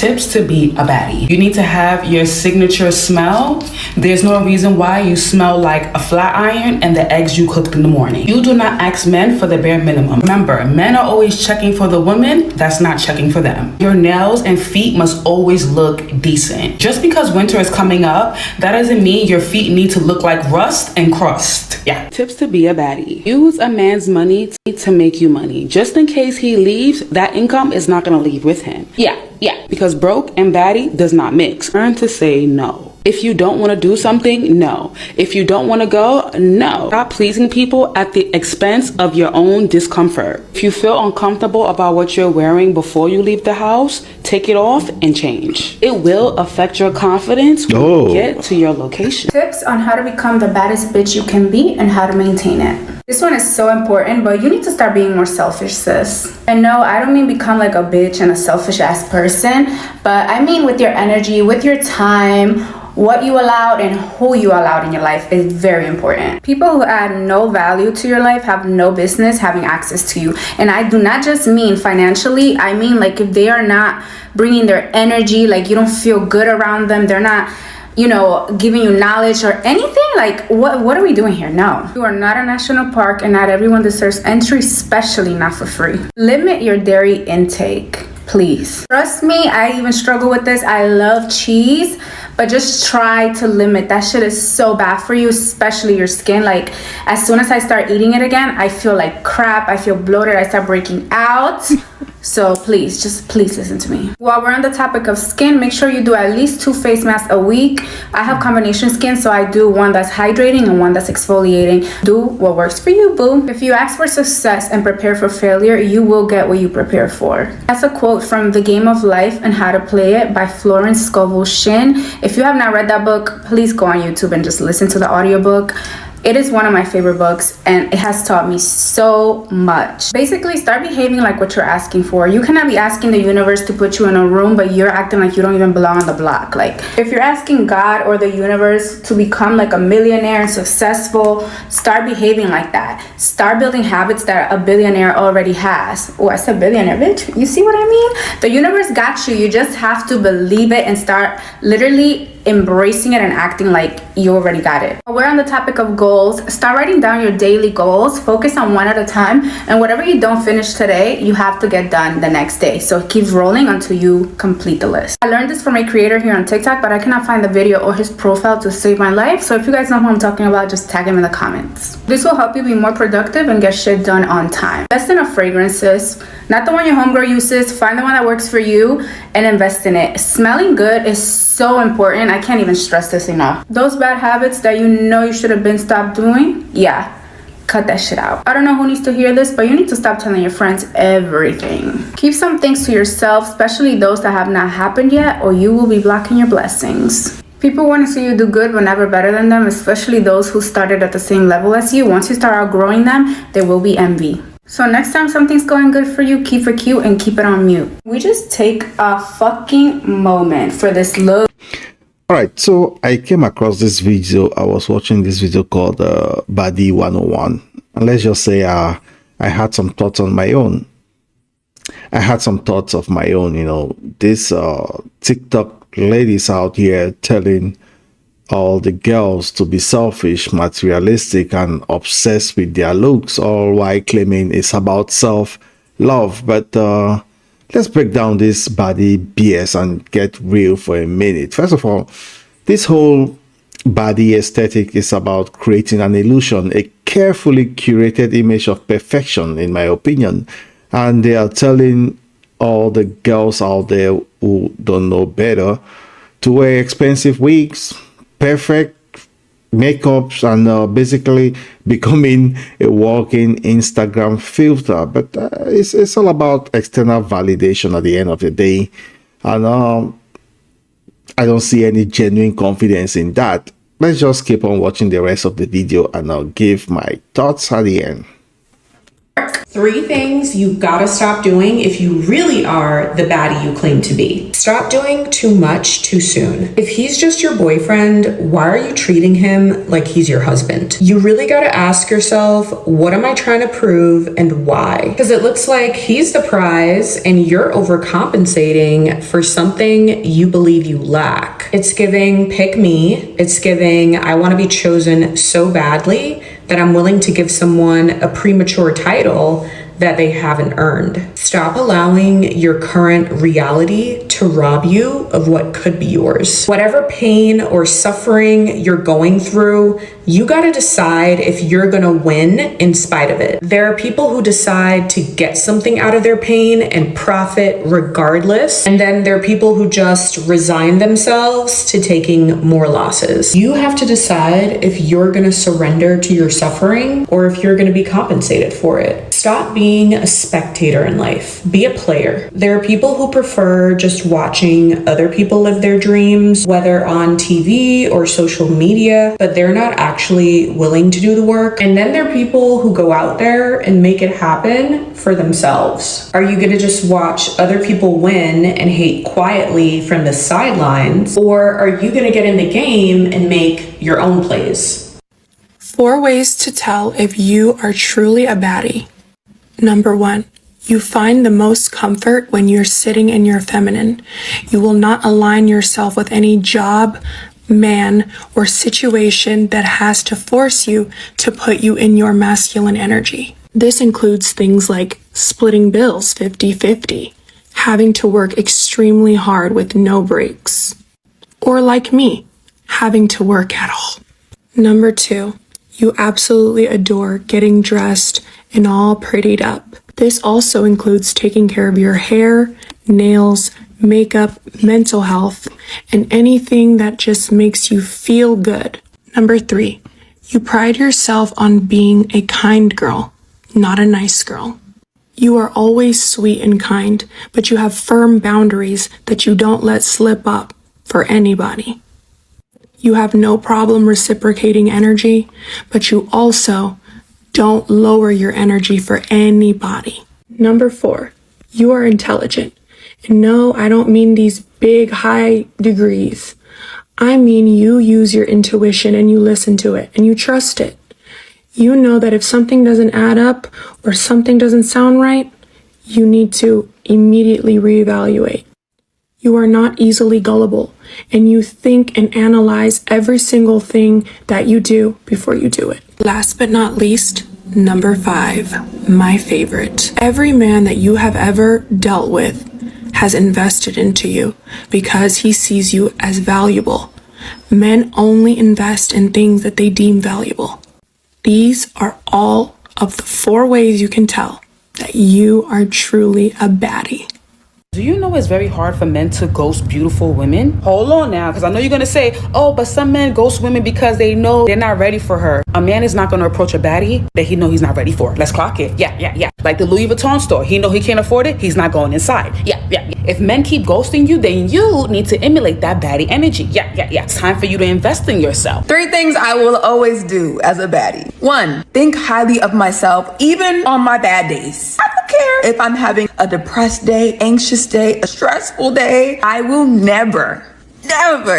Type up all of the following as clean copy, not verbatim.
Tips to be a baddie. You need to have your signature smell. There's no reason why you smell like a flat iron and the eggs you cooked in the morning. You do not ask men for the bare minimum. Remember, men are always checking for the women that's not checking for them. Your nails and feet must always look decent. Just because winter is coming up, that doesn't mean your feet need to look like rust and crust. Yeah. Tips to be a baddie. Use a man's money to make you money. Just in case he leaves, that income is not going to leave with him. Yeah. Because broke and baddie does not mix. Learn to say no. If you don't want to do something, no. If you don't want to go, no. Stop pleasing people at the expense of your own discomfort. If you feel uncomfortable about what you're wearing before you leave the house, take it off and change. It will affect your confidence when you get to your location. Tips on how to become the baddest bitch you can be and how to maintain it. This one is so important, but you need to start being more selfish, sis. And no, I don't mean become like a bitch and a selfish ass person, but I mean with your energy, with your time, what you allowed and who you allowed in your life is very important. People who add no value to your life have no business having access to you. And I do not just mean financially, I mean like if they are not bringing their energy, like you don't feel good around them, they're not, you know, giving you knowledge or anything, like what are we doing here? No. You are not a national park and not everyone deserves entry, especially not for free. Limit your dairy intake, please. Trust me, I even struggle with this. I love cheese, but just try to limit. That shit is so bad for you, especially your skin. Like as soon as I start eating it again, I feel like crap. I feel bloated. I start breaking out. So please, just please listen to me. While we're on the topic of skin, make sure you do at least 2 face masks a week. I have combination skin, so I do one that's hydrating and one that's exfoliating. Do what works for you, boo. If you ask for success and prepare for failure, you will get what you prepare for. That's a quote from The Game of Life and How to Play It by Florence Scovel Shinn. If you have not read that book, please go on YouTube and just listen to the audiobook. It is one of my favorite books and it has taught me so much. Basically, start behaving like what you're asking for. You cannot be asking the universe to put you in a room, but you're acting like you don't even belong on the block. Like if you're asking God or the universe to become like a millionaire and successful, start behaving like that. Start building habits that a billionaire already has. Oh, I said billionaire, bitch. You see what I mean? The universe got you. You just have to believe it and start literally embracing it and acting like you already got it. We're on the topic of goals. Start writing down your daily goals. Focus on one at a time, and whatever you don't finish today, you have to get done the next day. So keep rolling until you complete the list. I learned this from a creator here on TikTok, but I cannot find the video or his profile to save my life. So if you guys know who I'm talking about, just tag him in the comments. This will help you be more productive and get shit done on time. Invest in a fragrance, sis. Not the one your homegirl uses. Find the one that works for you and invest in it. Smelling good is so important. I can't even stress this enough. Those bad habits that you know you should have been stopped doing, yeah, cut that shit out. I don't know who needs to hear this, but you need to stop telling your friends everything. Keep some things to yourself, especially those that have not happened yet, or you will be blocking your blessings. People want to see you do good but never better than them, especially those who started at the same level as you. Once you start outgrowing them, there will be envy. So next time something's going good for you, keep it cute and keep it on mute. We just take a fucking moment for this look. Alright, so I came across this video. I was watching this video called Baddie 101. And let's just say I had some thoughts on my own. I had some thoughts of my own, you know. This TikTok ladies out here telling all the girls to be selfish, materialistic, and obsessed with their looks, all while claiming it's about self-love. But let's break down this Baddie BS and get real for a minute. First of all, this whole Baddie aesthetic is about creating an illusion, a carefully curated image of perfection, in my opinion. And they are telling all the girls out there who don't know better to wear expensive wigs, perfect makeups, and basically becoming a walking Instagram filter. But it's all about external validation at the end of the day, and I don't see any genuine confidence in that. Let's just keep on watching the rest of the video and I'll give my thoughts at the end. 3 things you gotta stop doing if you really are the baddie you claim to be. Stop doing too much too soon. If he's just your boyfriend, why are you treating him like he's your husband? You really gotta ask yourself, what am I trying to prove and why? Because it looks like he's the prize and you're overcompensating for something you believe you lack. It's giving pick me. It's giving I want to be chosen so badly that I'm willing to give someone a premature title that they haven't earned. Stop allowing your current reality to rob you of what could be yours. Whatever pain or suffering you're going through, you gotta decide if you're gonna win in spite of it. There are people who decide to get something out of their pain and profit regardless, and then there are people who just resign themselves to taking more losses. You have to decide if you're gonna surrender to your suffering or if you're gonna be compensated for it. Stop being a spectator in life. Be a player. There are people who prefer just watching other people live their dreams, whether on TV or social media, but they're not actually willing to do the work. And then there are people who go out there and make it happen for themselves. Are you gonna just watch other people win and hate quietly from the sidelines? Or are you gonna get in the game and make your own plays? 4 ways to tell if you are truly a baddie. Number 1, you find the most comfort when you're sitting in your feminine. You will not align yourself with any job, man, or situation that has to force you to put you in your masculine energy. This includes things like splitting bills 50-50, having to work extremely hard with no breaks, or like me, having to work at all. Number 2, you absolutely adore getting dressed and all prettied up. This also includes taking care of your hair, nails, makeup, mental health, and anything that just makes you feel good. Number 3, you pride yourself on being a kind girl, not a nice girl. You are always sweet and kind, but you have firm boundaries that you don't let slip up for anybody. You have no problem reciprocating energy, but you also don't lower your energy for anybody. Number 4, you are intelligent. And no, I don't mean these big, high degrees. I mean you use your intuition and you listen to it and you trust it. You know that if something doesn't add up or something doesn't sound right, you need to immediately reevaluate. You are not easily gullible, and you think and analyze every single thing that you do before you do it. Last but not least, number 5, my favorite. Every man that you have ever dealt with has invested into you because he sees you as valuable. Men only invest in things that they deem valuable. These are all of the 4 ways you can tell that you are truly a baddie. Do you know it's very hard for men to ghost beautiful women? Hold on now, because I know you're going to say, oh, but some men ghost women because they know they're not ready for her. A man is not going to approach a baddie that he know he's not ready for. Let's clock it. Yeah. Like the Louis Vuitton store. He know he can't afford it. He's not going inside. Yeah. If men keep ghosting you, then you need to emulate that baddie energy. Yeah. It's time for you to invest in yourself. 3 things I will always do as a baddie. 1, think highly of myself, even on my bad days. I don't care if I'm having a depressed day, anxious day, a stressful day. I will never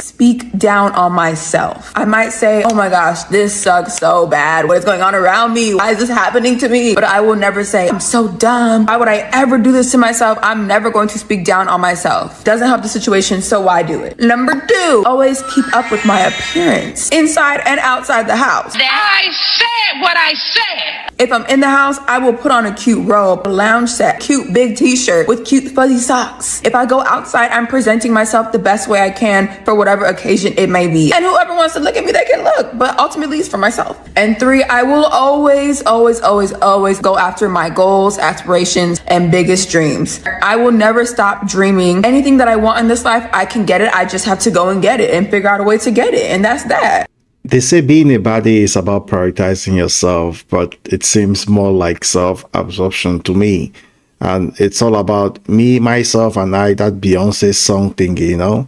speak down on myself. I might say, oh my gosh, this sucks so bad. What is going on around me? Why is this happening to me? But I will never say, I'm so dumb. Why would I ever do this to myself? I'm never going to speak down on myself. Doesn't help the situation, so why do it? Number 2, always keep up with my appearance, inside and outside the house. I said what I said. If I'm in the house, I will put on a cute robe, a lounge set, cute big t-shirt with cute fuzzy socks. If I go outside, I'm presenting myself the best way I can for whatever occasion it may be. And whoever wants to look at me, they can look, but ultimately it's for myself. And 3, I will always go after my goals, aspirations, and biggest dreams. I will never stop dreaming. Anything that I want in this life, I can get it. I just have to go and get it and figure out a way to get it. And that's that. They say being a baddie is about prioritizing yourself, but it seems more like self-absorption to me. And it's all about me, myself, and I, that Beyonce song thingy, you know?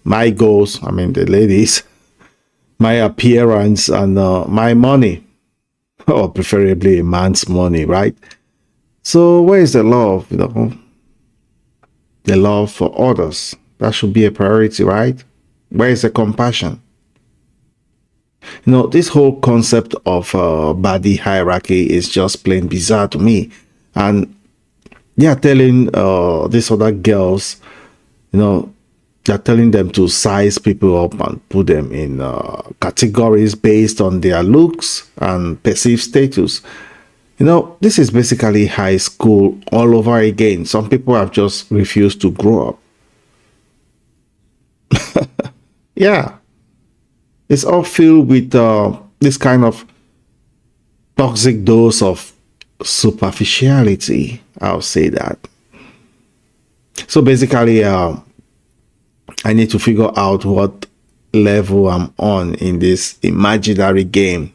My goals, I mean the ladies, my appearance, and my money, or preferably a man's money, right? So where is the love? The love for others. That should be a priority, right? Where is the compassion? This whole concept of body hierarchy is just plain bizarre to me. And they are telling these other girls, they're telling them to size people up and put them in categories based on their looks and perceived status. This is basically high school all over again. Some people have just refused to grow up. Yeah. It's all filled with this kind of toxic dose of superficiality. I'll say that. So basically, I need to figure out what level I'm on in this imaginary game.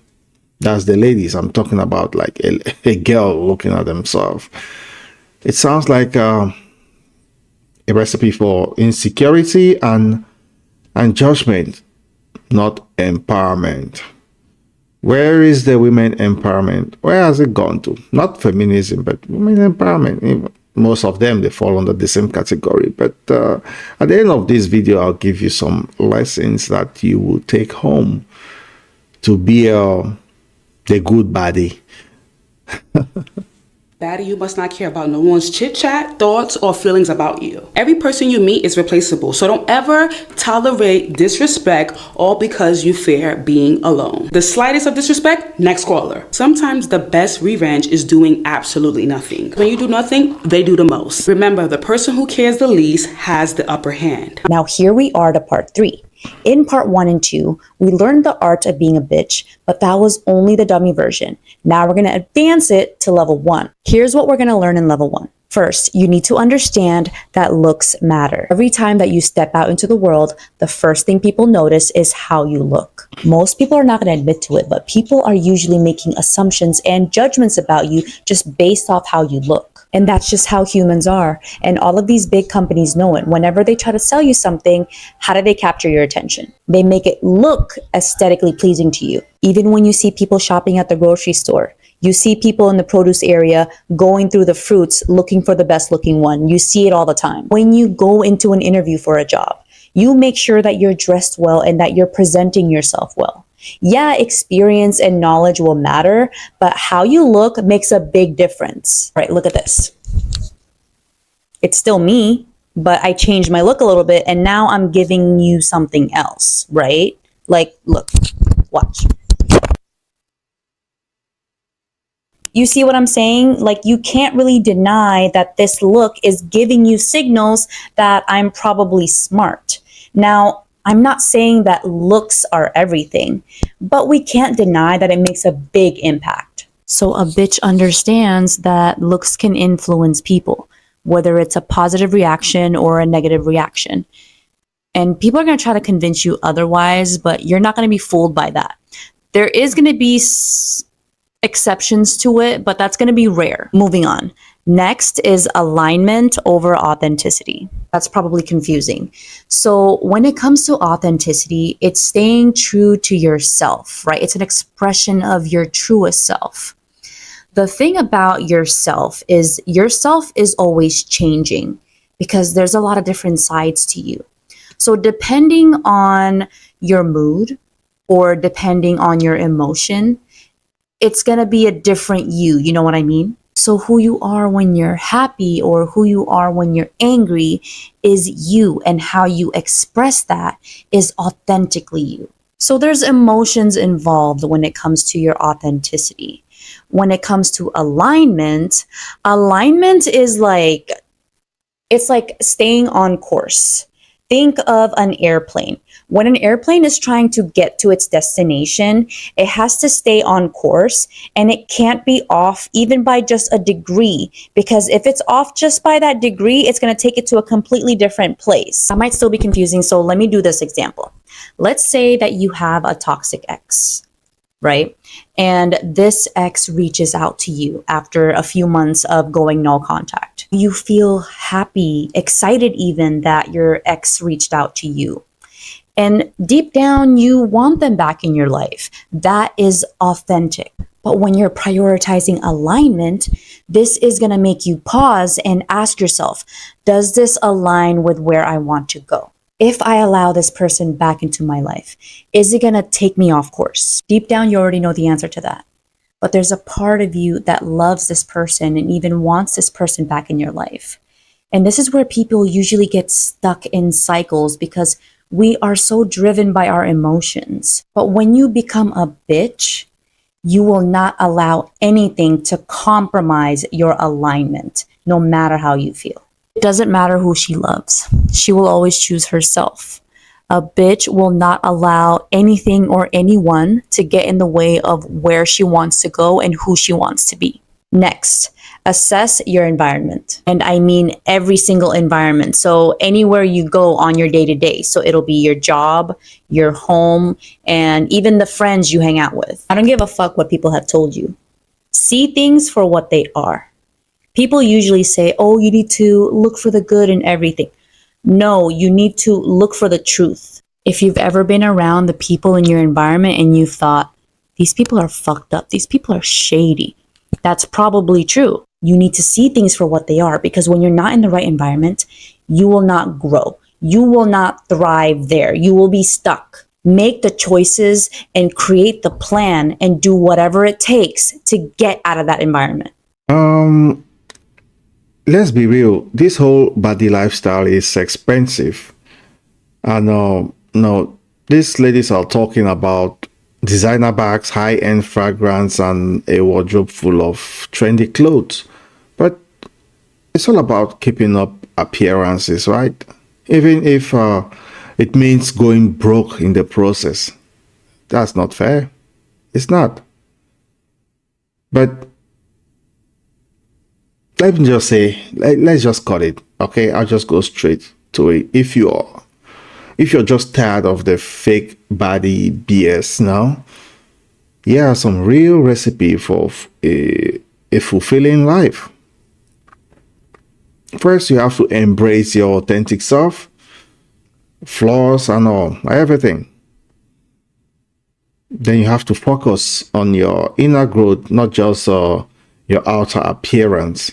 That's the ladies I'm talking about, like a girl looking at themselves. It sounds like a recipe for insecurity and judgment, not empowerment. Where is the women empowerment? Where has it gone to? Not feminism, but women empowerment. Most of them, they fall under the same category. But at the end of this video, I'll give you some lessons that you will take home to be the good baddie. Baddie, you must not care about no one's chit-chat, thoughts, or feelings about you. Every person you meet is replaceable, so don't ever tolerate disrespect all because you fear being alone. The slightest of disrespect, next caller. Sometimes the best revenge is doing absolutely nothing. When you do nothing, they do the most. Remember, the person who cares the least has the upper hand. Now here we are to part 3. In part 1 and 2, we learned the art of being a bitch, but that was only the dummy version. Now we're going to advance it to level 1. Here's what we're going to learn in level 1. First, you need to understand that looks matter. Every time that you step out into the world, the first thing people notice is how you look. Most people are not going to admit to it, but people are usually making assumptions and judgments about you just based off how you look. And that's just how humans are. And all of these big companies know it. Whenever they try to sell you something, how do they capture your attention? They make it look aesthetically pleasing to you. Even when you see people shopping at the grocery store, you see people in the produce area going through the fruits looking for the best looking one. You see it all the time. When you go into an interview for a job, you make sure that you're dressed well and that you're presenting yourself well. Yeah, experience and knowledge will matter, but how you look makes a big difference. Right, look at this. It's still me, but I changed my look a little bit and now I'm giving you something else, right? Like, look, watch. You see what I'm saying? Like, you can't really deny that this look is giving you signals that I'm probably smart. Now, I'm not saying that looks are everything, but we can't deny that it makes a big impact. So a bitch understands that looks can influence people, whether it's a positive reaction or a negative reaction. And people are going to try to convince you otherwise, but you're not going to be fooled by that. There is going to be exceptions to it, but that's going to be rare. Moving on. Next is alignment over authenticity. That's probably confusing. So when it comes to authenticity, it's staying true to yourself, right? It's an expression of your truest self. The thing about yourself is always changing because there's a lot of different sides to you. So depending on your mood or depending on your emotion, it's going to be a different you know what I mean? So who you are when you're happy or who you are when you're angry is you, and how you express that is authentically you. So there's emotions involved when it comes to your authenticity. When it comes to alignment is like, it's like staying on course. Think of an airplane. When an airplane is trying to get to its destination, it has to stay on course and it can't be off even by just a degree, because if it's off just by that degree, it's going to take it to a completely different place. That might still be confusing, so let me do this example. Let's say that you have a toxic ex, right? And this ex reaches out to you after a few months of going no contact. You feel happy, excited even that your ex reached out to you. And deep down, you want them back in your life. That is authentic. But when you're prioritizing alignment, this is going to make you pause and ask yourself, does this align with where I want to go? If I allow this person back into my life, is it going to take me off course? Deep down, you already know the answer to that. But there's a part of you that loves this person and even wants this person back in your life. And this is where people usually get stuck in cycles because we are so driven by our emotions. But when you become a bitch, you will not allow anything to compromise your alignment, no matter how you feel. It doesn't matter who she loves. She will always choose herself. A bitch will not allow anything or anyone to get in the way of where she wants to go and who she wants to be. Next, assess your environment. And I mean every single environment. So anywhere you go on your day-to-day. So it'll be your job, your home, and even the friends you hang out with. I don't give a fuck what people have told you. See things for what they are. People usually say, oh, you need to look for the good in everything. No, you need to look for the truth. If you've ever been around the people in your environment and you've thought, these people are fucked up, these people are shady, that's probably true. You need to see things for what they are, because when you're not in the right environment, you will not grow. You will not thrive there. You will be stuck. Make the choices and create the plan and do whatever it takes to get out of that environment. Let's be real. This whole Baddie lifestyle is expensive. And no, these ladies are talking about designer bags, high-end fragrance, and a wardrobe full of trendy clothes. But it's all about keeping up appearances, right? Even if it means going broke in the process. That's not fair. It's not. But let me just say, let's just cut it, okay? I'll just go straight to it. If you're just tired of the fake Baddie BS now, here are some real recipe for a fulfilling life. First, you have to embrace your authentic self, flaws and all, everything. Then you have to focus on your inner growth, not just your outer appearance.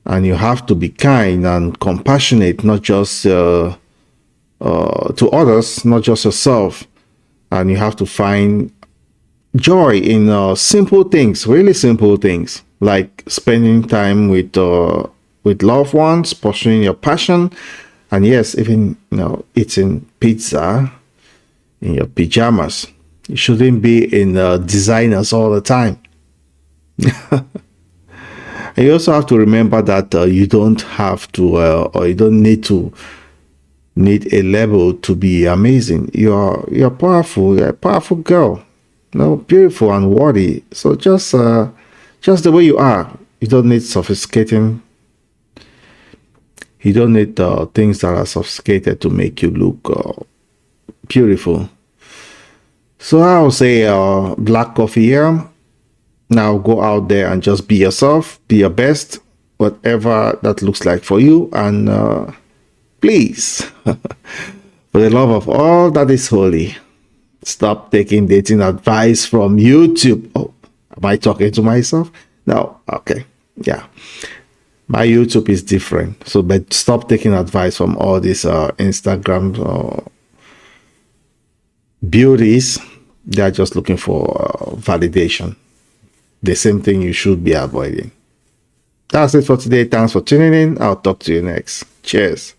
And you have to be kind and compassionate, not just to others, not just yourself. And you have to find joy in simple things, really simple things, like spending time with loved ones, pursuing your passion, and yes, even eating pizza in your pajamas. You shouldn't be in designers all the time. And you also have to remember that you don't have to, or you don't need a label to be amazing. You're powerful. You're a powerful girl, beautiful and worthy. So just the way you are. You don't need sophisticating. You don't need things that are sophisticated to make you look beautiful. So I'll say black coffee here. Now go out there and just be yourself, be your best, whatever that looks like for you. And please, for the love of all that is holy, stop taking dating advice from YouTube. Oh, am I talking to myself? No, okay, yeah. My YouTube is different. So, but stop taking advice from all these Instagram beauties. They are just looking for validation. The same thing you should be avoiding. That's it for today. Thanks for tuning in. I'll talk to you next. Cheers.